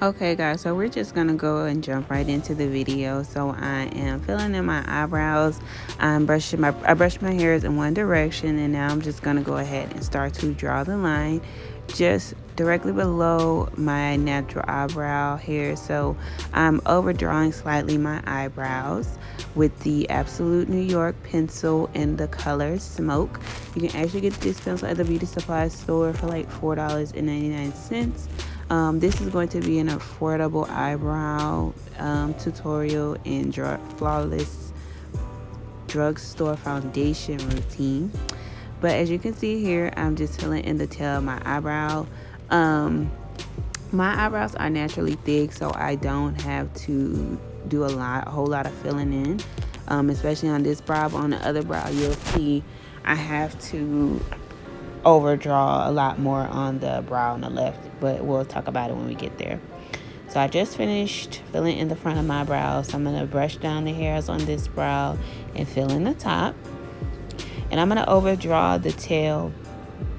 Okay guys, so we're just gonna go and jump right into the video. So I am filling in my eyebrows. I brushed my hairs in one direction, and now I'm just gonna go ahead and start to draw the line just directly below my natural eyebrow hair. So I'm overdrawing slightly my eyebrows with the Absolute New York pencil in the color Smoke. You can actually get this pencil at the beauty supply store for like $4.99. This is going to be an affordable eyebrow tutorial and flawless drugstore foundation routine. But as you can see here, I'm just filling in the tail of my eyebrow. My eyebrows are naturally thick, so I don't have to do a whole lot of filling in, especially on this brow. But on the other brow, you'll see I have to overdraw a lot more on the brow on the left, but we'll talk about it when we get there. So I just finished filling in the front of my brow, so I'm going to brush down the hairs on this brow and fill in the top. And I'm going to overdraw the tail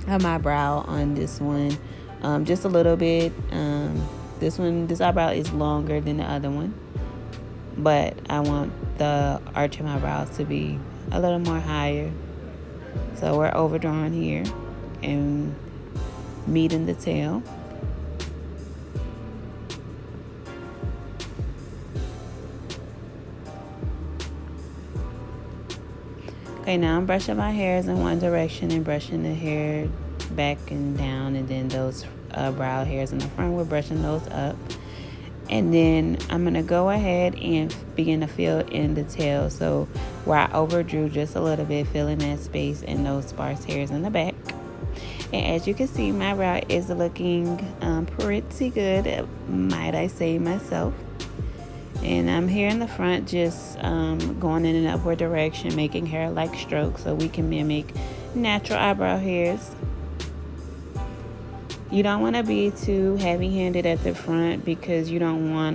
of my brow on this one, just a little bit. This eyebrow is longer than the other one, but I want the arch of my brows to be a little more higher. So we're overdrawing here and meeting the tail. Okay, now I'm brushing my hairs in one direction and brushing the hair back and down, and then those brow hairs in the front, we're brushing those up. And then I'm going to go ahead and begin to fill in the tail. So where I overdrew just a little bit, filling that space and those sparse hairs in the back. And as you can see, my brow is looking pretty good, might I say myself. And I'm here in the front, just going in an upward direction, making hair-like strokes so we can mimic natural eyebrow hairs. You don't want to be too heavy-handed at the front because you don't want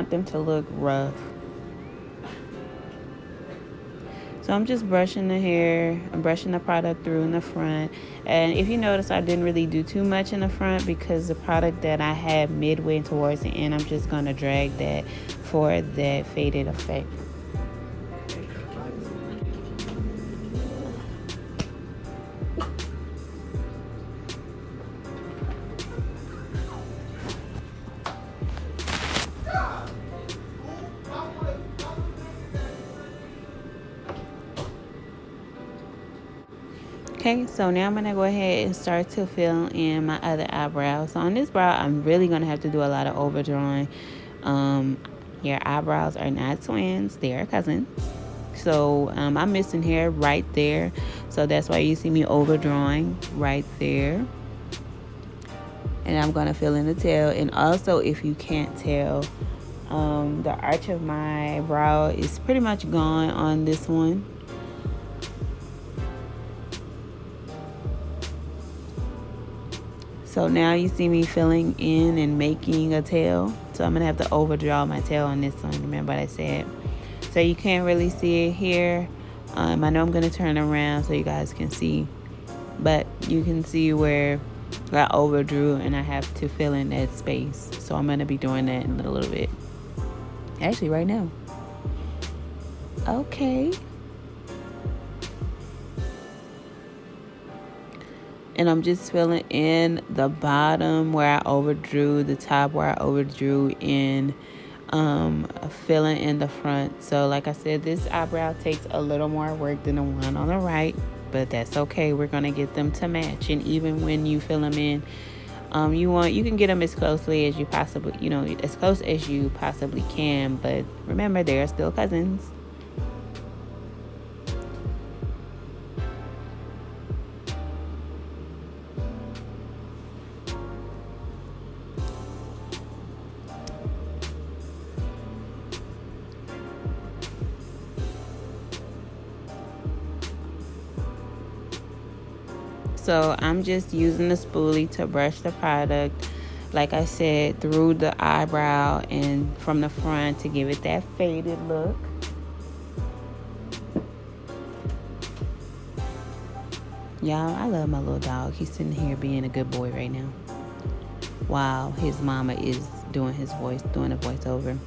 them to look rough. So I'm just brushing the hair, I'm brushing the product through in the front. And if you notice, I didn't really do too much in the front because the product that I had midway towards the end, I'm just going to drag that for that faded effect. Okay, so now I'm going to go ahead and start to fill in my other eyebrow. So on this brow, I'm really going to have to do a lot of overdrawing. Your eyebrows are not twins, they are cousins. So I'm missing hair right there. So that's why you see me overdrawing right there. And I'm going to fill in the tail. And also, if you can't tell, the arch of my brow is pretty much gone on this one. So now you see me filling in and making a tail. So I'm going to have to overdraw my tail on this one. Remember what I said? So you can't really see it here. I know I'm going to turn around so you guys can see. But you can see where I overdrew and I have to fill in that space. So I'm going to be doing that in a little bit. Actually, right now. Okay. And I'm just filling in the bottom where I overdrew, the top where I overdrew, and filling in the front. So like I said, this eyebrow takes a little more work than the one on the right, but that's okay. We're going to get them to match. And even when you fill them in, you can get them as closely as you possibly, as close as you possibly can. But remember, they're still cousins. So I'm just using the spoolie to brush the product, like I said, through the eyebrow and from the front to give it that faded look. Y'all, I love my little dog. He's sitting here being a good boy right now. while his mama is doing his voice, doing a voiceover.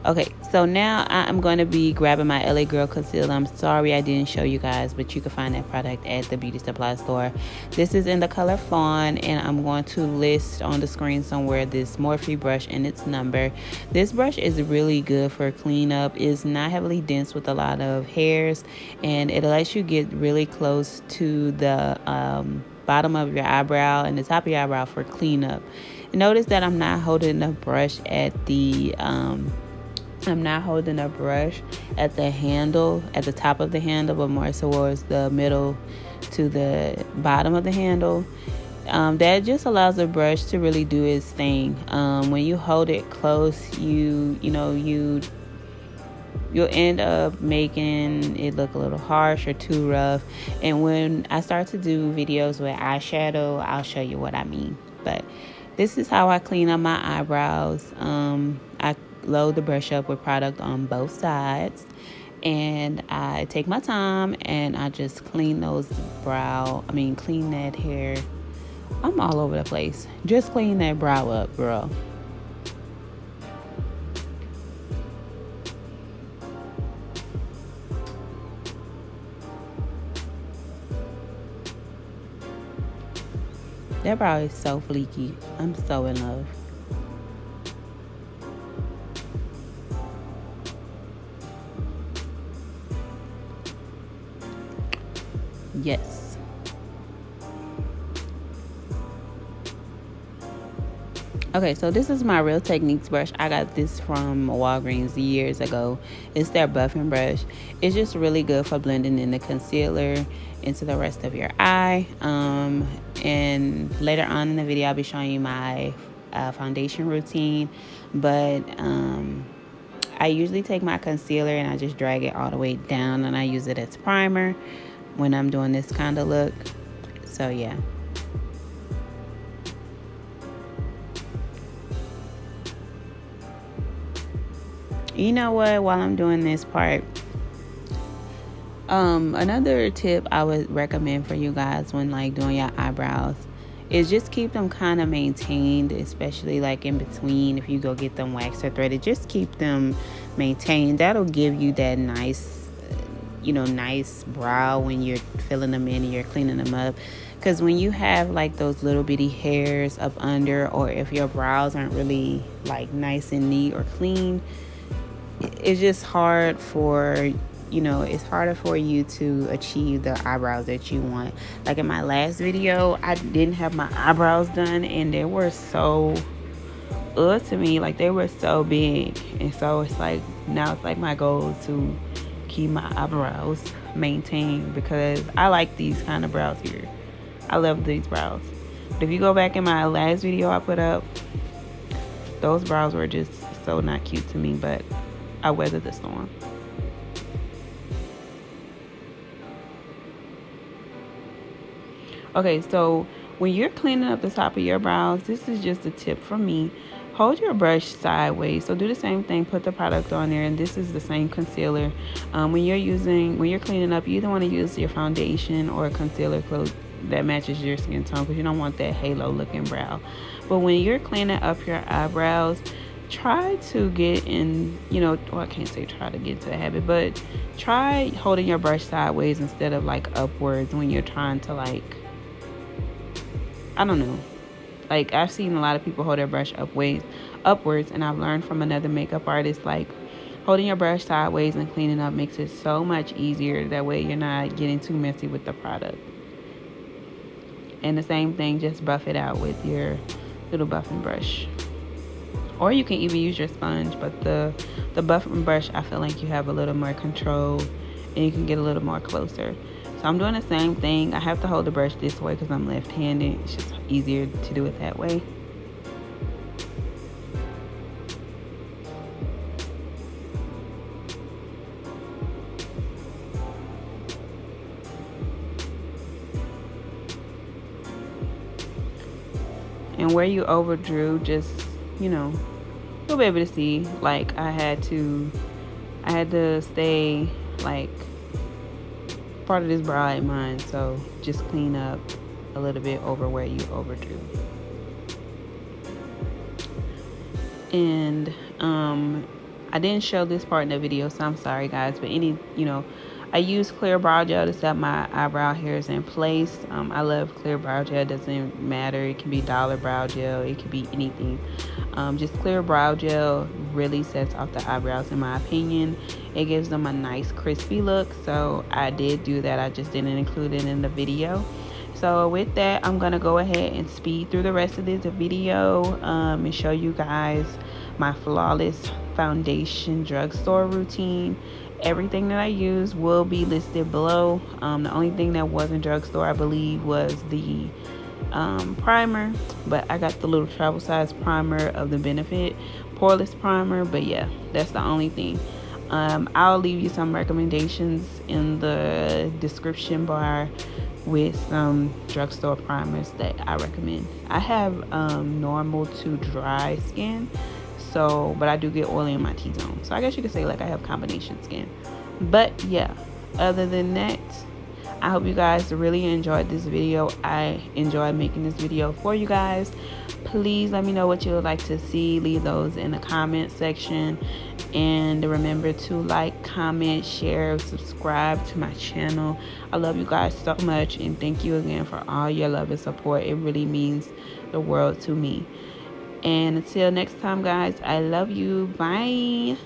Okay, so now I'm going to be grabbing my LA Girl Concealer. I'm sorry I didn't show you guys, but you can find that product at the beauty supply store. This is in the color Fawn, and I'm going to list on the screen somewhere this Morphe brush and its number. This brush is really good for cleanup. It's not heavily dense with a lot of hairs, and it lets you get really close to the bottom of your eyebrow and the top of your eyebrow for cleanup. Notice that I'm not holding the brush at the handle, at the top of the handle, but more towards the middle to the bottom of the handle. That just allows the brush to really do its thing. When you hold it close, you'll end up making it look a little harsh or too rough. And when I start to do videos with eyeshadow, I'll show you what I mean. But this is how I clean up my eyebrows. I load the brush up with product on both sides, and I take my time and I just clean clean that hair. I'm all over the place. Just clean that brow up, girl. That brow is so fleeky. I'm so in love. Yes. Okay, so this is my Real Techniques brush. I got this from Walgreens years ago. It's their buffing brush. It's just really good for blending in the concealer into the rest of your eye. And later on in the video, I'll be showing you my foundation routine. But I usually take my concealer and I just drag it all the way down, and I use it as primer when I'm doing this kind of look. So yeah. You know what, while I'm doing this part, another tip I would recommend for you guys when like doing your eyebrows is just keep them kind of maintained, especially like in between. If you go get them waxed or threaded, just keep them maintained. That'll give you that nice brow when you're filling them in and you're cleaning them up. Because when you have like those little bitty hairs up under, or if your brows aren't really like nice and neat or clean, it's just hard for it's harder for you to achieve the eyebrows that you want. Like in my last video, I didn't have my eyebrows done, and they were so to me, like they were so big. And so it's like now it's like my goal to keep my eyebrows maintained, because I like these kind of brows here. I love these brows. But if you go back in my last video I put up, those brows were just so not cute to me, but I weathered the storm. Okay, so when you're cleaning up the top of your brows, this is just a tip from me. Hold your brush sideways. So do the same thing, put the product on there, and this is the same concealer. When you're cleaning up, you either want to use your foundation or a concealer that matches your skin tone, because you don't want that halo looking brow. But when you're cleaning up your eyebrows, try to get in, I can't say try to get to the habit, but try holding your brush sideways instead of like upwards when you're trying to like, I don't know. Like I've seen a lot of people hold their brush upwards, and I've learned from another makeup artist, like holding your brush sideways and cleaning up makes it so much easier. That way you're not getting too messy with the product. And the same thing, just buff it out with your little buffing brush. Or you can even use your sponge, but the buffing brush, I feel like you have a little more control and you can get a little more closer. So I'm doing the same thing. I have to hold the brush this way because I'm left-handed. It's just easier to do it that way. And where you overdrew, just, you'll be able to see. Like I had to stay like part of this brow ain't mine, so just clean up a little bit over where you overdrew. And I didn't show this part in the video, so I'm sorry guys, but I use clear brow gel to set my eyebrow hairs in place. I love clear brow gel. It doesn't matter, it can be dollar brow gel, it could be anything. Just clear brow gel really sets off the eyebrows in my opinion. It gives them a nice crispy look, so I did do that. I just didn't include it in the video. So with that, I'm gonna go ahead and speed through the rest of this video and show you guys my flawless foundation drugstore routine. Everything that I use will be listed below. The only thing that wasn't drugstore, I believe, was the primer, but I got the little travel size primer of the Benefit Poreless primer. But yeah, that's the only thing. I'll leave you some recommendations in the description bar with some drugstore primers that I recommend. I have normal to dry skin, so but I do get oily in my T-zone, so I guess you could say like I have combination skin. But yeah, other than that, I hope you guys really enjoyed this video. I enjoyed making this video for you guys. Please let me know what you would like to see. Leave those in the comment section. And remember to like, comment, share, subscribe to my channel. I love you guys so much. And thank you again for all your love and support. It really means the world to me. And until next time, guys, I love you. Bye.